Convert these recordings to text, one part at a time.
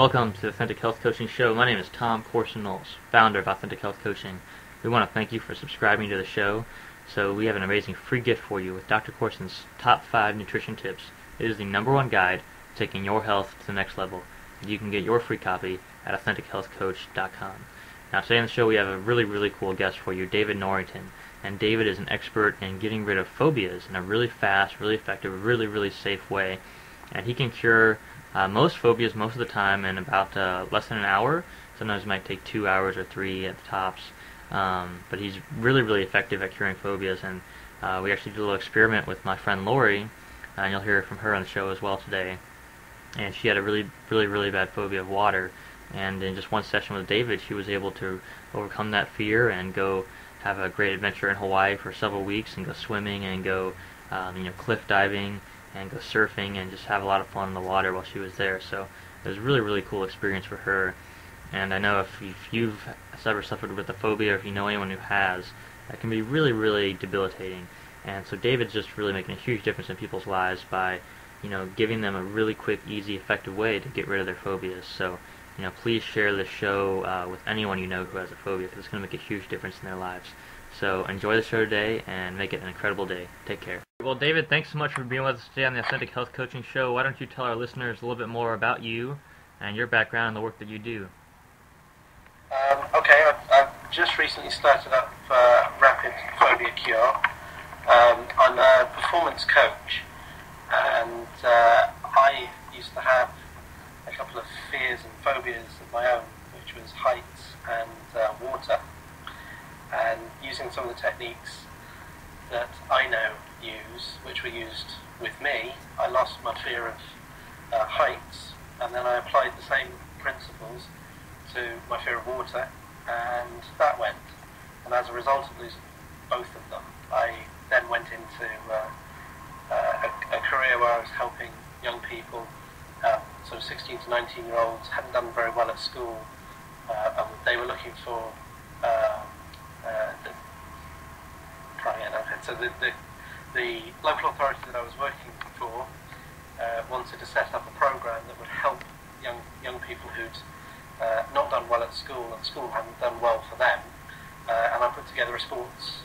Welcome to the Authentic Health Coaching Show. My name is Tom Corson-Knowles, founder of Authentic Health Coaching. We want to thank you for subscribing to the show. So we have an amazing free gift for you with Dr. Corson's top 5 nutrition tips. It is the #1 guide to taking your health to the next level. You can get your free copy at AuthenticHealthCoach.com. Now today on the show we have a really cool guest for you, David Norrington. And David is an expert in getting rid of phobias in a really fast, really effective, really safe way. And he can cure most phobias most of the time in about less than an hour. Sometimes it might take 2 hours or 3 at the tops. But he's really effective at curing phobias. And we actually did a little experiment with my friend Lori, and you'll hear from her on the show as well today. And she had a really bad phobia of water. And in just one session with David, she was able to overcome that fear and go have a great adventure in Hawaii for several weeks and go swimming and go cliff diving and go surfing and just have a lot of fun in the water while she was there. So it was a really cool experience for her. And I know if you've ever suffered with a phobia, or if you know anyone who has, that can be really debilitating. And so David's just really making a huge difference in people's lives by giving them a really quick, easy, effective way to get rid of their phobias. So please share this show with anyone you know who has a phobia, because it's going to make a huge difference in their lives. So enjoy the show today and make it an incredible day. Take care. Well, David, thanks so much for being with us today on the Authentic Health Coaching Show. Why don't you tell our listeners a little bit more about you and your background and the work that you do? Okay, I've just recently started up Rapid Phobia Cure. I'm a performance coach, and I used to have a couple of fears and phobias of my own, which was heights and water. And using some of the techniques that I now use, which were used with me, I lost my fear of heights, and then I applied the same principles to my fear of water, and that went. And as a result of losing both of them, I then went into a career where I was helping young people, sort of 16 to 19 year olds, hadn't done very well at school, and they were looking for so the local authority that I was working for wanted to set up a program that would help young people who'd not done well at school, and school hadn't done well for them, and I put together a sports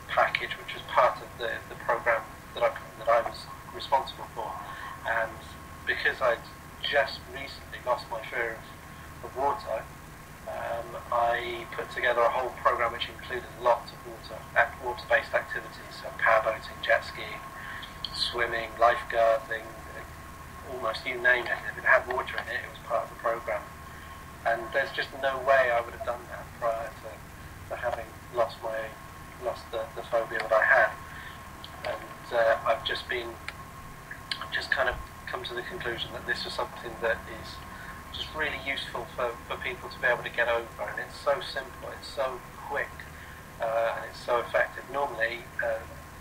package which was part of the program that I was responsible for. And because I'd just recently lost my fear of water, I put together a whole program which included lots of water-based activities, so powerboating, jet skiing, swimming, lifeguarding, almost you name it. If it had water in it, it was part of the program. And there's just no way I would have done that prior to having lost the phobia that I had. And I've just kind of come to the conclusion that this was something that is just really useful for people to be able to get over, and it's so simple, it's so quick, and it's so effective. Normally,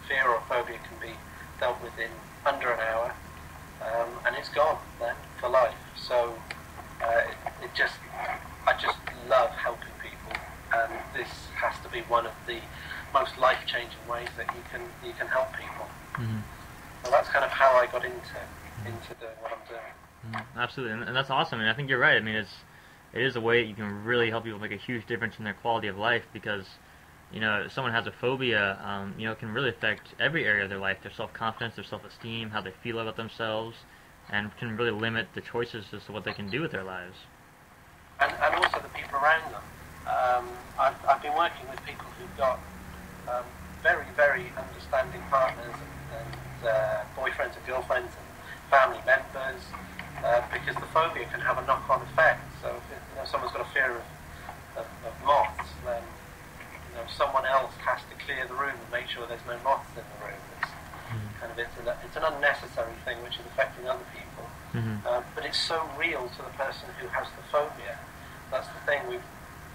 fear or phobia can be dealt with in under an hour, and it's gone then for life. So I just love helping people, and this has to be one of the most life-changing ways that you can help people. Mm-hmm. So that's kind of how I got into doing what I'm doing. Absolutely, and that's awesome. And I think you're right. I mean, it is a way that you can really help people make a huge difference in their quality of life, because if someone has a phobia, it can really affect every area of their life: their self-confidence, their self-esteem, how they feel about themselves, and can really limit the choices as to what they can do with their lives. And also the people around them. I've been working with people who've got very understanding partners and boyfriends and girlfriends and family members, because the phobia can have a knock-on effect. So if someone's got a fear of moths, then someone else has to clear the room and make sure there's no moths in the room. It's an unnecessary thing which is affecting other people, but it's so real to the person who has the phobia. That's the thing.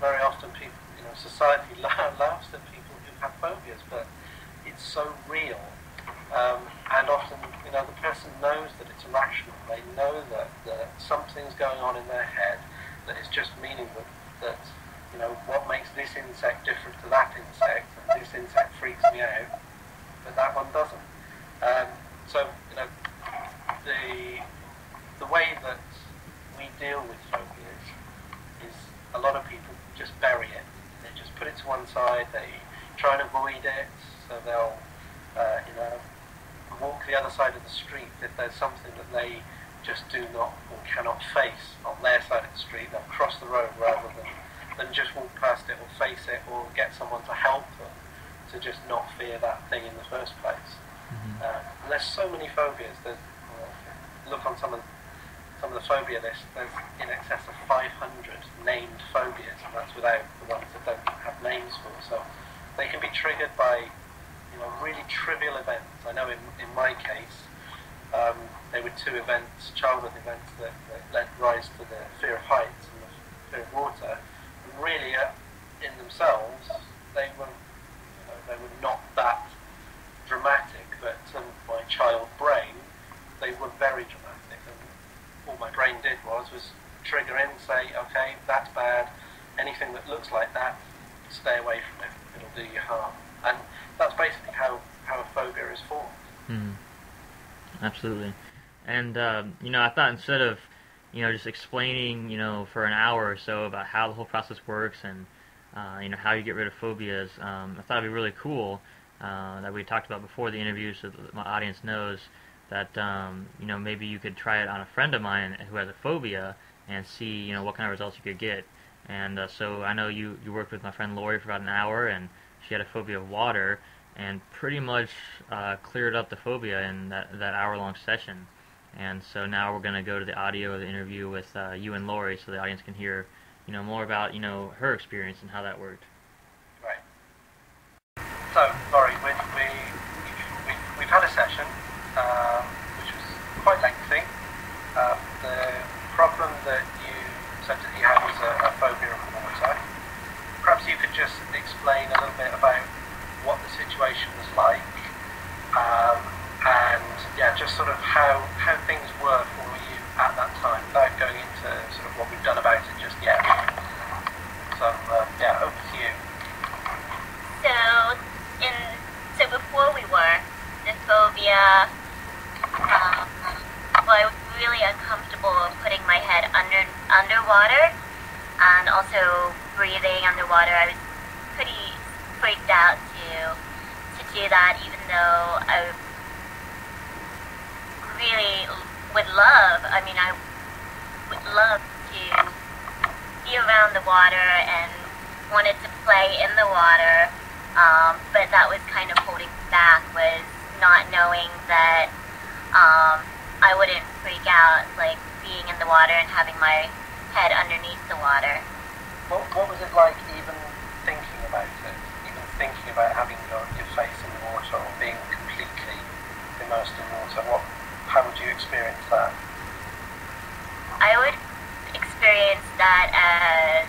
Very often people, society laughs at people who have phobias, but it's so real. And often, the person knows that it's irrational. They know that something's going on in their head that is just meaning that what makes this insect different to that insect, and this insect freaks me out, but that one doesn't. So, the way that we deal with phobias put it to one side, they try and avoid it, so they'll, walk the other side of the street if there's something that they just do not or cannot face on their side of the street. They'll cross the road rather than just walk past it or face it or get someone to help them to just not fear that thing in the first place. And there's so many phobias. Look on some of the phobia list, there's in excess of 500 named phobias, and that's without the ones that don't have names for. So they can be triggered by really trivial events. I know in my case, there were two events, childhood events, that led rise to the fear of heights and the fear of water. And really, in themselves, they were not that dramatic, but to my child brain, they were very dramatic. And all my brain did was trigger in, say, okay, that's bad. Anything that looks like that, stay away from it. It'll do you harm. And that's basically how a phobia is formed. Absolutely. And, I thought instead of, just explaining, for an hour or so about how the whole process works and, how you get rid of phobias, I thought it'd be really cool that we talked about before the interview so that my audience knows that, maybe you could try it on a friend of mine who has a phobia and see, what kind of results you could get. And so I know you worked with my friend Lori for about an hour, and she had a phobia of water, and pretty much cleared up the phobia in that hour-long session. And so now we're going to go to the audio of the interview with you and Lori so the audience can hear, more about, her experience and how that worked. Right. So, Lori, we've had a session, which was quite lengthy. The problem that you said that you had was a phobia of water. Perhaps you could just explain a little bit about what the situation was like, and just sort of how things were for you at that time, without going into sort of what we've done about it just yet. So over to you. So before we were the phobia, I was really uncomfortable putting my head underwater, and also breathing underwater. I was pretty freaked out to do that, even though I really would love to be around the water and wanted to play in the water, but that was kind of holding me back, was not knowing that I wouldn't freak out like being in the water and having my head underneath the water. What was it like even thinking about it? Even thinking about having your face in the water or being completely immersed in water? How would you experience that? I would experience that as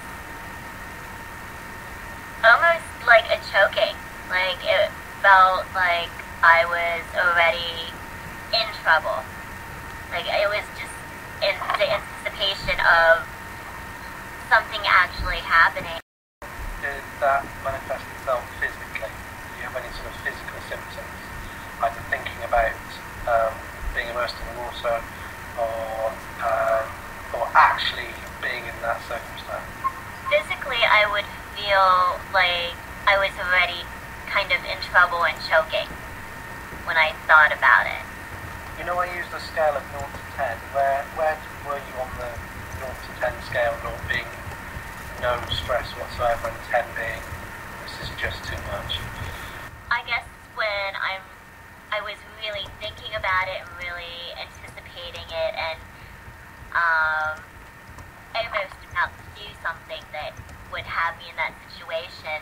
almost like a choking. Like it felt like I was already in trouble. Like it was just in the anticipation of something actually happening. Did that manifest itself physically? Do you have any sort of physical symptoms? Either thinking about being immersed in the water or actually being in that circumstance? Physically, I would feel like I was already kind of in trouble and choking when I thought about it. I used a scale of 0 to 10. Where were you on the 0 to 10 scale, 0 being no stress whatsoever and 10 being this is just too much? I guess when I was really thinking about it and really anticipating it and almost about to do something that would have me in that situation,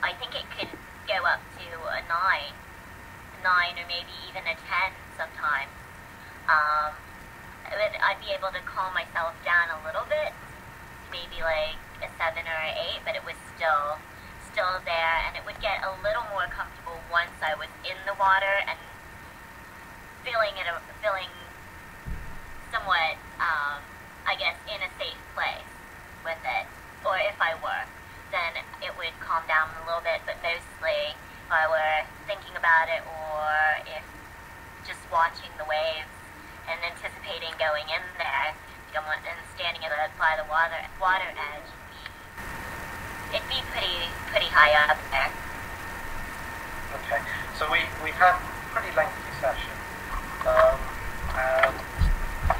I think it could go up to a 9 or maybe even a 10 sometimes. I'd be able to calm myself down a little bit, maybe like a 7 or an 8, but it was still there, and it would get a little more comfortable once I was in the water and feeling somewhat, I guess, in a safe place with it. Or if I were, then it would calm down a little bit, but mostly if I were thinking about it or if just watching the waves and anticipating going in there and standing by the water edge. it'd be pretty high up there. Okay, so we had a pretty lengthy session, and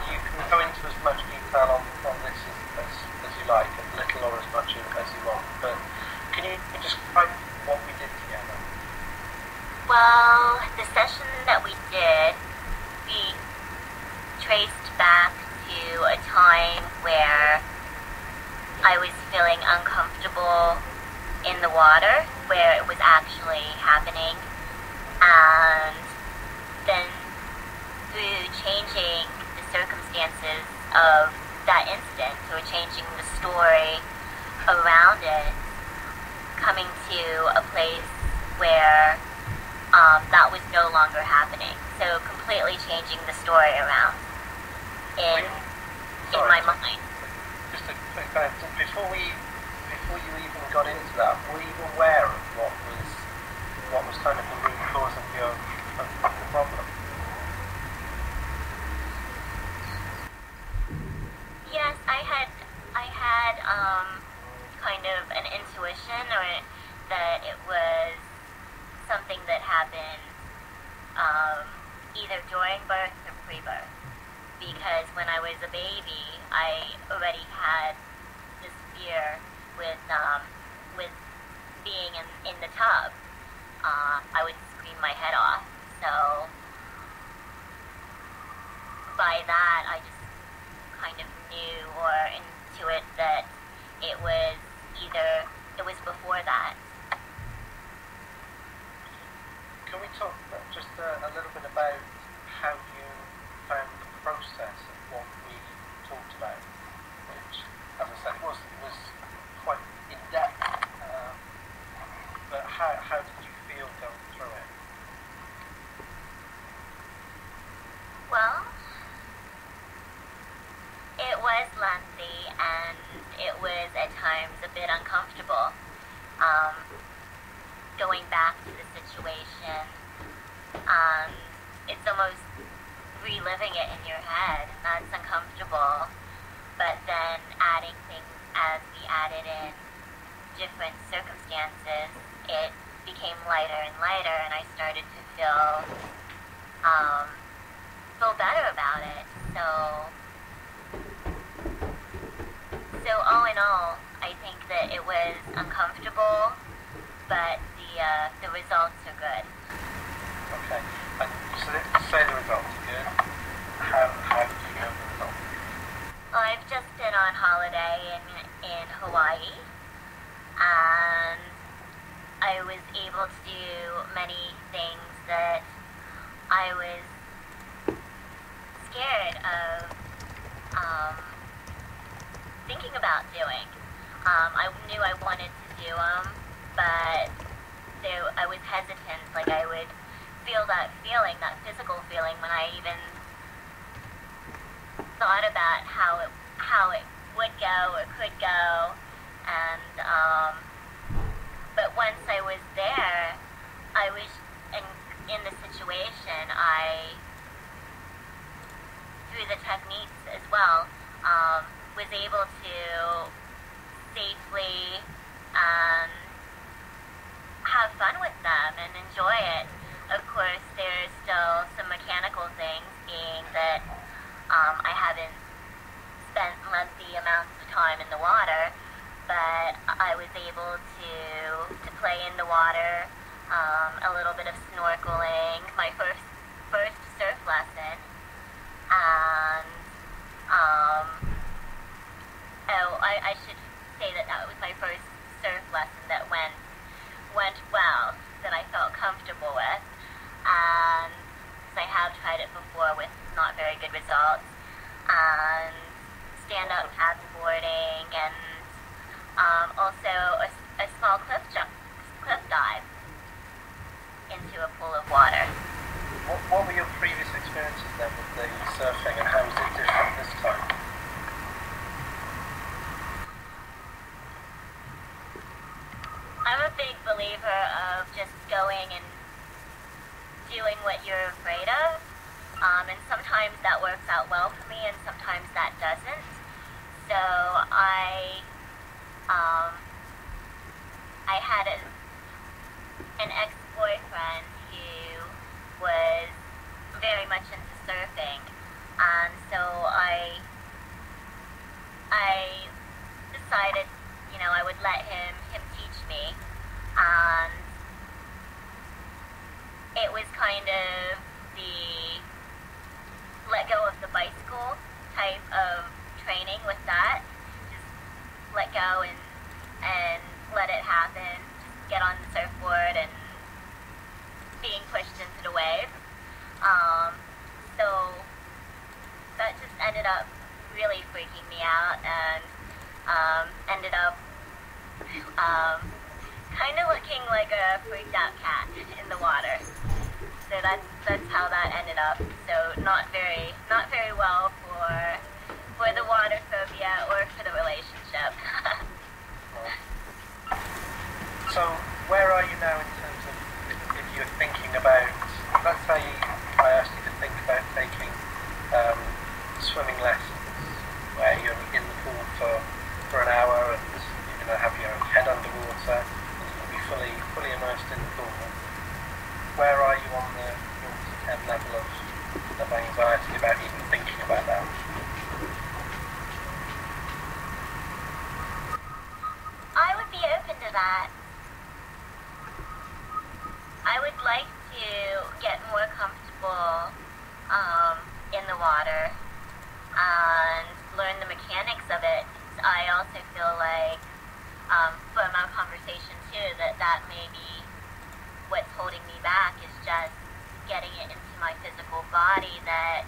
you can go into as much detail on this as you like, as little or as much as you want, but can you describe what we did together? Well, the session that we did, we traced back to a time where I was feeling uncomfortable in the water, where it was actually happening, and then through changing the circumstances of that incident, or changing the story around it, coming to a place where that was no longer happening. So completely changing the story around in my mind. Just to clarify, before you even got into that, were you aware of what was kind of the root cause of the problem? Yes, I had kind of an intuition, or that it was something that happened either during birth or pre-birth. Because when I was a baby, I already had this fear with being in the tub. I would scream my head off. So by that, I just kind of knew or intuit that it was before that. Can we talk just a little bit about how you found the process of what we talked about, which, as I said, was quite in depth. But how did you feel going through it? Well, it was lengthy, and it was at times a bit uncomfortable. Going back to the situation, it's almost reliving it in your head, and that's uncomfortable. But then adding things as we added in different circumstances, it became lighter and lighter, and I started to feel better about it. So all in all, I think that it was uncomfortable, but the results are good. Okay. And so say the results are good. How did you know the results? Well, I've just been on holiday in Hawaii, and I was able to do many things that I was scared of thinking about doing. I knew I wanted to do them, but I was hesitant. Like, I would feel that feeling, that physical feeling, when I even thought about how it would go or could go. And but once I was there, I was in the situation. Through the techniques as well, was able to safely have fun with them and enjoy it. Of course, there's still some mechanical things, being that I haven't spent lengthy amounts of time in the water, but I was able to play in the water, a little bit of snorkeling, my first surf lesson, and I should say that was my first surf lesson that went well, that I felt comfortable with, and I have tried it before with not very good results, and stand-up paddleboarding, and also a small cliff dive into a pool of water. What were your previous experiences then with the surfing, and how was it different this time? I'm a big believer of just going and doing what you're afraid of, and sometimes that works out well for me, and sometimes that doesn't. So I I had an ex-boyfriend who was very much into surfing, and so I decided, I would let him teach me, and it was kind of the let go of the bicycle type of training with that. Just let go and let it happen. Just get on the surfboard and being pushed into the wave. So that just ended up really freaking me out, and ended up kind of looking like a freaked out cat in the water. So that's how that ended up. So not very well for the water phobia or for the relationship. So where are you now in terms of if you're thinking about, let's say I asked you to think about taking swimming lessons where you're in the pool for an hour and you're going to have your head underwater and you'll be fully immersed in the pool. Where are you on the 0 to 10 level of anxiety about even thinking about that? I would be open to that. I would like to get more comfortable in the water and learn the mechanics of it. I also feel like, from our conversation too, that may be what's holding me back, is just getting it into my physical body that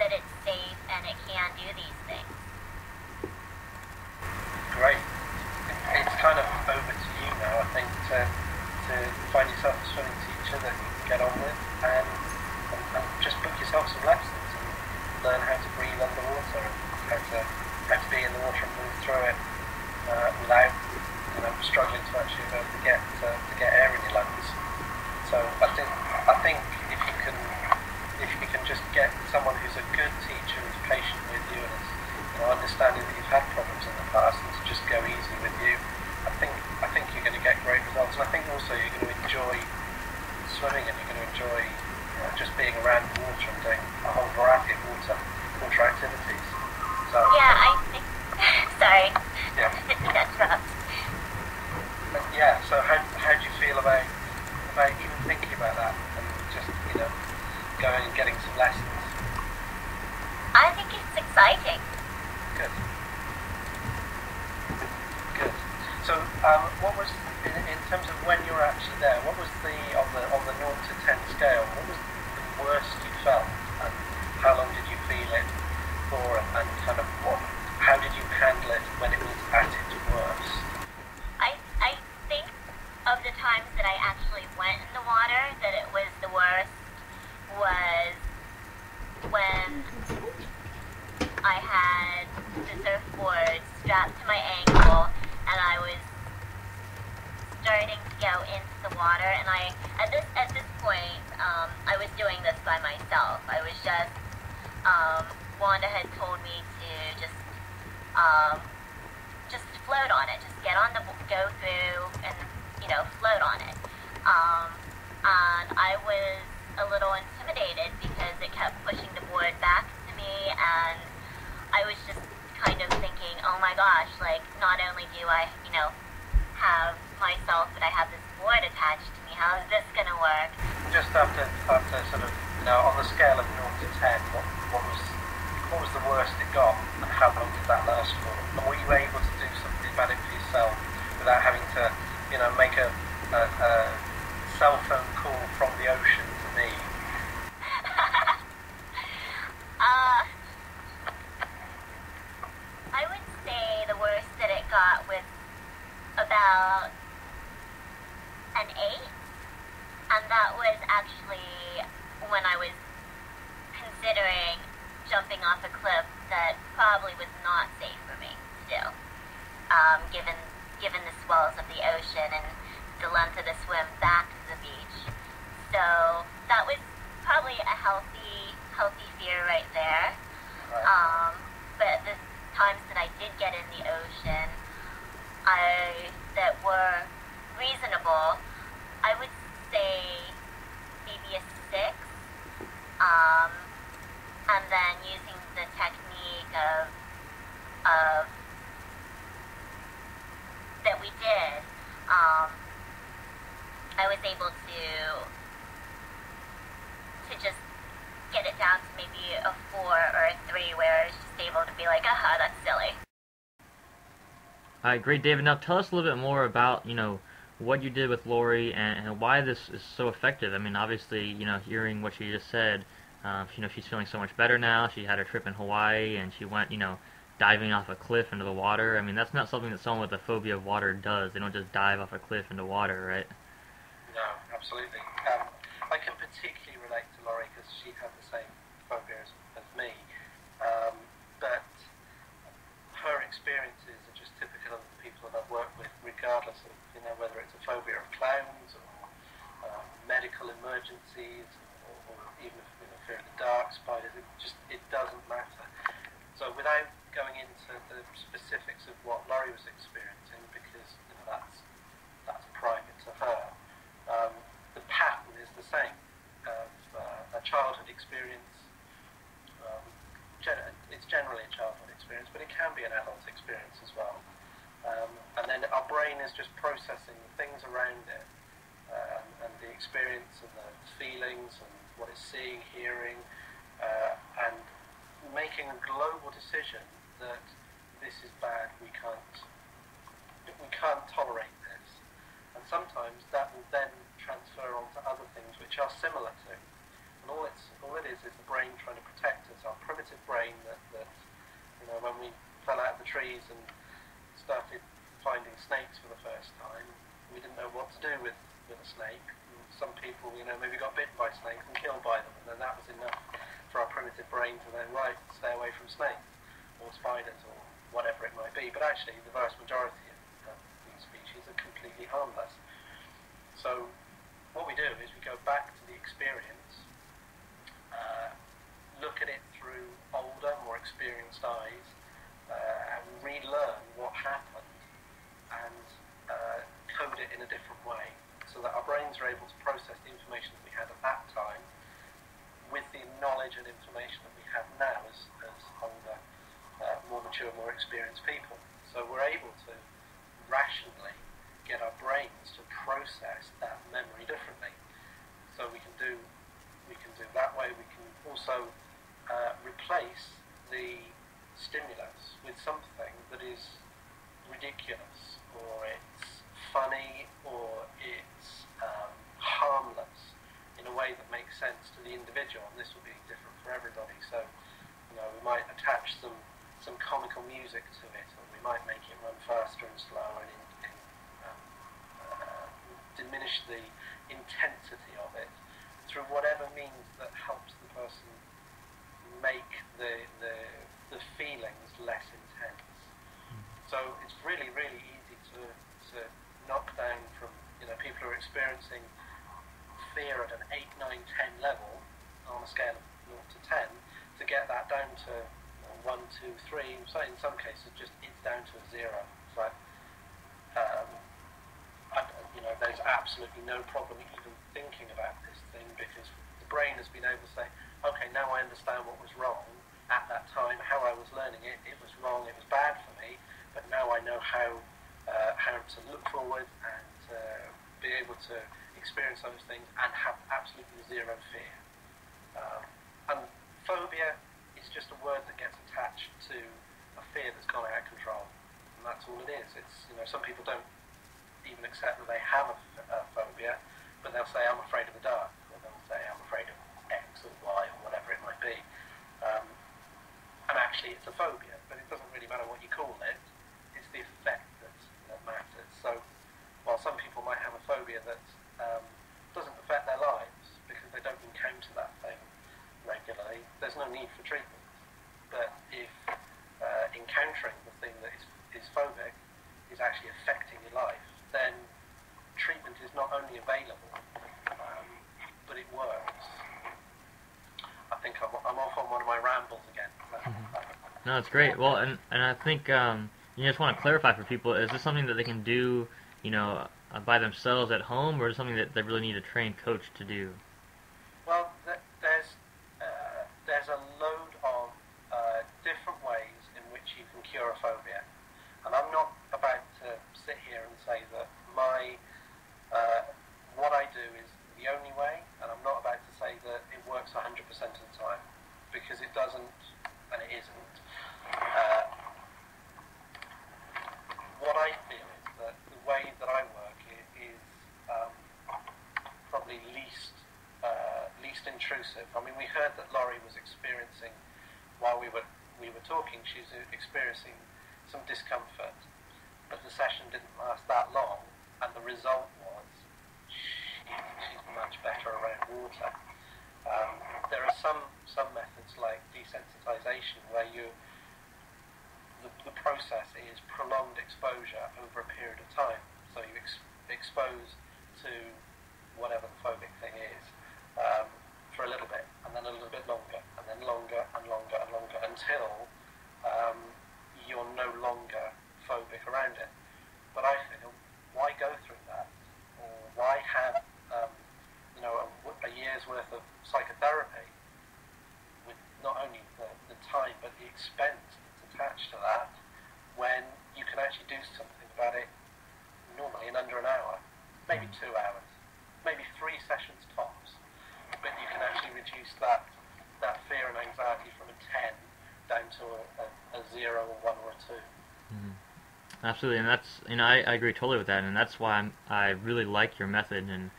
it's safe and it can do these things. Great. It's kind of over to you now, I think, to find yourself a swimming teacher that you can get on with and just book yourself some lessons and learn how to breathe underwater and how to be in the water and move through it without struggling to actually be able to get air in your lungs. So I think if you can just get someone who's a good teacher, who's patient with you and is understanding that you've had problems in the past, and to just go easy with you, I think you're going to get great results. And I think also you're going to enjoy swimming, and you're going to enjoy just being around the water and doing a whole variety of water activities. So yeah, I think. Sorry. Yeah. That's rough. Yeah. So how do you feel about even thinking about that and just going and getting some lessons? I think it's exciting. Good. So, what was in terms of when you were actually there? What was on the 0 to 10 scale? What was the worst you felt, and how long did you feel it for? And kind of how did you handle it when it was at its worst? I think of the times that I actually went in the water, that it was the worst was when I had the surfboard strapped to my ankle and I was starting to go into the water, and at this point I was doing this by myself. I was just Wanda had told me to just float on it, just go through and float on it. And I was a little intimidated because it kept pushing the board back to me, and I was just kind of thinking, oh my gosh, like, not only do I, have myself, but I have this board attached to me. How is this going to work? Just after sort of, on the scale of 0 to 10, what was the worst it got, and how long did that last for? And were you able to do something about it for yourself without having to, make a cell phone call from the ocean to me? I would say the worst that it got was about an 8, and that was actually when I was considering jumping off a cliff that probably was not safe for me to do, given the swells of the ocean and the length of the swim back to the beach. So that was probably a healthy fear right there. Right. But the times that I did get in the ocean, that were reasonable, I would say maybe a 6. And then using the technique of that we did, I was able to just get it down to maybe a 4 or a 3, where I was just able to be like, aha, that's silly. All right, great, David. Now tell us a little bit more about, what you did with Lori and why this is so effective. I mean, obviously, hearing what she just said, she's feeling so much better now. She had her trip in Hawaii, and she went, diving off a cliff into the water. I mean, that's not something that someone with a phobia of water does. They don't just dive off a cliff into water, right? No, absolutely. I can particularly relate to Laurie because she had the same phobia as me. But her experiences are just typical of the people that I've worked with, regardless of whether it's a phobia of clowns or medical emergencies or even fear of the dark, spiders. It doesn't matter. So without going into the specifics of what Laurie was experiencing, because that's private to her, the pattern is the same of a childhood experience. It's generally a childhood experience, but it can be an adult experience as well. And then our brain is just processing the things around it, and the experience and the feelings and what it's seeing, hearing, and making a global decision that this is bad, we can't tolerate this. And sometimes that will then transfer onto other things which are similar to. And all it is the brain trying to protect us, our primitive brain that when we fell out of the trees and started finding snakes for the first time, we didn't know what to do with a snake. And some people, maybe got bitten by snakes and killed by them, and then that was enough for our primitive brain to then, stay away from snakes or spiders or whatever it might be. But actually, the vast majority of these species are completely harmless. So what we do is we go back to the experience, look at it through older, more experienced eyes, and relearn what happened and code it in a different way so that our brains are able to process the information that we had at that time with the knowledge and information that we have now as older, more mature, more experienced people. So we're able to rationally get our brains to process that memory differently. So we can do that way. We can also replace the stimulus with something that is ridiculous, or it's funny, or it's harmless in a way that makes sense to the individual, and this will be different for everybody. So, we might attach some comical music to it, or we might make it run faster and slower and diminish the intensity of it through whatever means that helps the person make the feelings less intense. So it's really, really easy to knock down from people who are experiencing fear at an 8, 9, 10 level on a scale of 0 to 10, to get that down to 1, 2, 3. So in some cases, it's down to a 0. It's like, there's absolutely no problem even thinking about this thing, because the brain has been able to say, okay, now I understand what was wrong at that time, how I was learning it. It was wrong, it was bad for me, but now I know how to look forward and be able to experience those things and have absolutely zero fear. And phobia is just a word that gets attached to a fear that's gone out of control, and that's all it is. It's some people don't even accept that they have a phobia, but they'll say, I'm afraid of the dark, or they'll say, I'm afraid of X or Y or whatever it might be. And actually it's a phobia, but it doesn't really matter what you call it. It's the effect that matters. So while some people might have a phobia that doesn't affect their lives because they don't encounter that thing regularly, there's no need for treatment. But if encountering the thing that is phobic is actually affecting your life, then treatment is not only available, but it works. I think I'm off on one of my rambles again. No, it's great. Well, and I think you just want to clarify for people, is this something that they can do, by themselves at home, or is it something that they really need a trained coach to do? Well, there's a load of different ways in which you can cure a phobia. And I'm not about to sit here and say that what I do is the only way, and I'm not about to say that it works 100% of the time, because it doesn't, and it isn't. What I feel is that the way that I work is probably least intrusive. I mean, we heard that Laurie was experiencing, while we were talking, she was experiencing some discomfort, but the session didn't last that long, and the result was she's much better around water. There are some methods like desensitization where the process is prolonged exposure over a period of time. So you expose to whatever the phobic thing is for a little bit, and then a little bit longer, and then longer and longer and longer until you're no longer phobic around it. But I feel, why go through that? Or why have a year's worth of psychotherapy with not only the time but the expense that's attached to that, when you can actually do something about it normally in under an hour, maybe 2 hours, maybe 3 sessions tops, but you can actually reduce that fear and anxiety from a 10 down to a 0 or 1 or a 2. Mm-hmm. Absolutely, and that's, I agree totally with that, and that's why I really like your method, and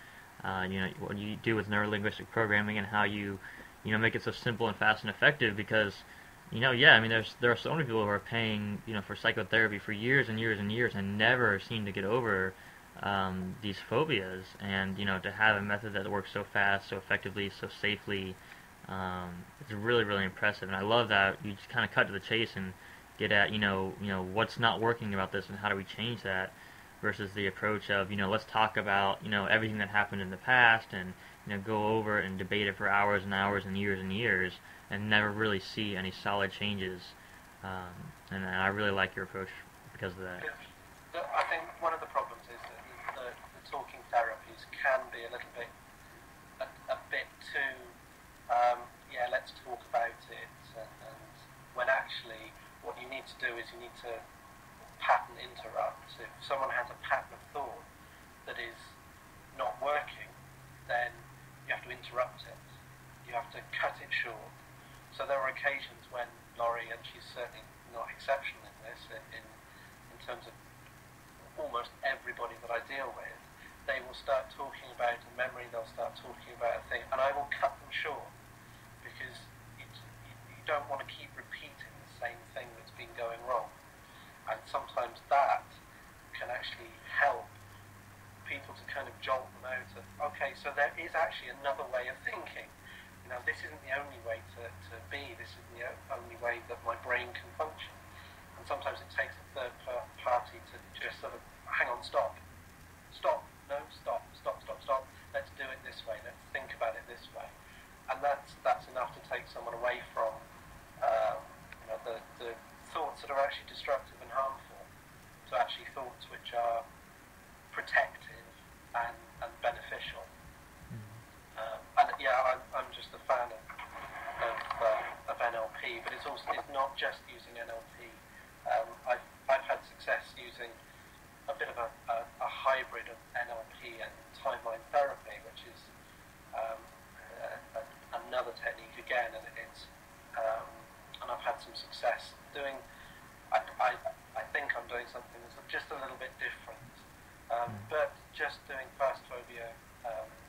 what you do with Neuro Linguistic Programming, and how you make it so simple and fast and effective. Because there are so many people who are paying for psychotherapy for years and years and years and never seem to get over these phobias, and to have a method that works so fast, so effectively, so safely, it's really, really impressive. And I love that you just kind of cut to the chase and get at what's not working about this and how do we change that, versus the approach of let's talk about everything that happened in the past, and go over it and debate it for hours and hours and years and never really see any solid changes. And I really like your approach because of that. I think one of the problems is that the talking therapies can be a little bit too let's talk about it, and when actually what you need to do is you need to pattern interrupt. If someone has a pattern of thought that is not working, then you have to interrupt it. You have to cut it short. So there are occasions when Laurie, and she's certainly not exceptional in this, in terms of almost everybody that I deal with, they will start talking about a memory, they'll start talking about a thing, and I will cut them short, because you don't want to keep repeating the same thing that's been going wrong. And sometimes that can actually help people to kind of jolt them out of, okay, so there is actually another way of thinking. This isn't the only way to be, this isn't the only way that my brain can function. And sometimes it takes a third party to just sort of, hang on, stop, no, stop, let's do it this way, let's think about it this way. And that's enough to take someone away from the thoughts that are actually destructive and harmful, to actually thoughts which are protective and beneficial. I'm just a fan of NLP, but it's not just using NLP. I've had success using a bit of a hybrid of NLP and timeline therapy, which is another technique again, and and I've had some success doing. I think I'm doing something that's just a little bit different, but just doing fast phobia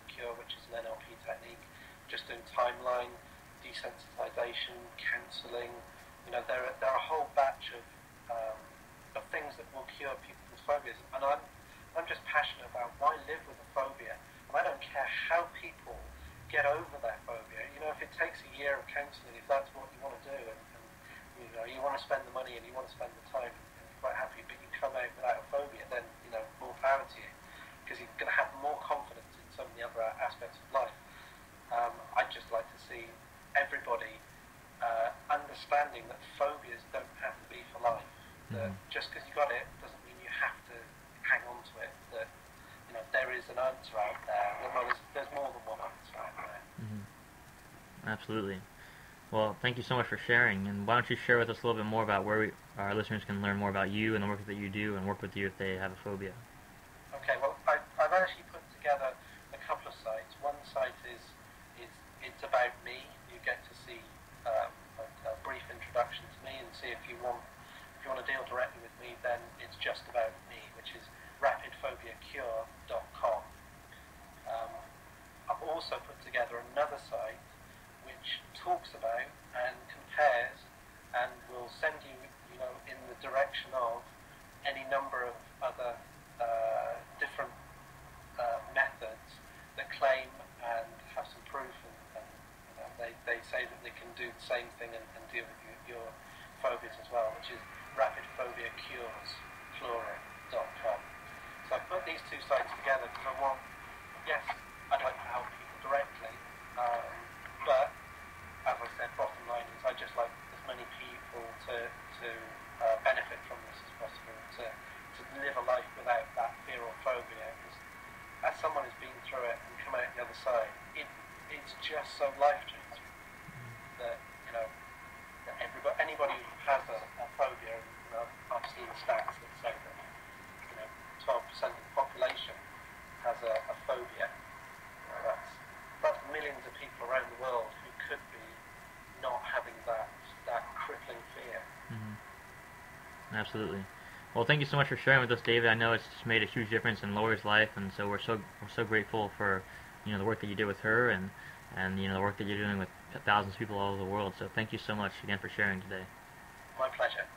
cure, which is an NLP technique, just doing timeline, desensitization, counselling. There are a whole batch of things that will cure people's phobias, and I'm just passionate about why live with a phobia, and I don't care how people get over their phobia. If it takes a year of counselling, if that's what you want to do, and you want to spend the money and you want to spend the time, and you're quite happy, but you come out without a phobia, then more power to you, because you're going to have more confidence in some of the other aspects of life. I'd just like to see everybody understanding that phobias don't have to be for life. That just because you got it doesn't mean you have to hang on to it. That there is an answer out there. Well, there's more than one answer out there. Absolutely. Well, thank you so much for sharing. And why don't you share with us a little bit more about where our listeners can learn more about you and the work that you do, and work with you if they have a phobia? Okay. Well, I've actually put together a couple of sites. One site is it's about me. You get to see a brief introduction to me and see if you want to deal directly with me. Then it's just about me, which is rapidphobiacure.com. I've also put together another site which talks about and compares and will send you, in the direction of any number of other different methods that claim and have some proof, and they say that they can do the same thing and deal with your phobias as well, which is rapidphobiacures.com. So I put these two sites together because yes, I'd like to help people directly, but as I said, bottom line is I just like as many people to benefit from this as possible, to live a life without that fear or phobia. Because as someone who's been through it and come out the other side, it's just so life changing that anybody who has a phobia, I've seen stats that say that 12% of the population has a phobia. That's millions of people around the world who could be not having that crippling fear. Absolutely. Well, thank you so much for sharing with us, David. I know it's just made a huge difference in Laura's life, and so we're so grateful for the work that you did with her, and the work that you're doing with thousands of people all over the world. So thank you so much again for sharing today. My pleasure.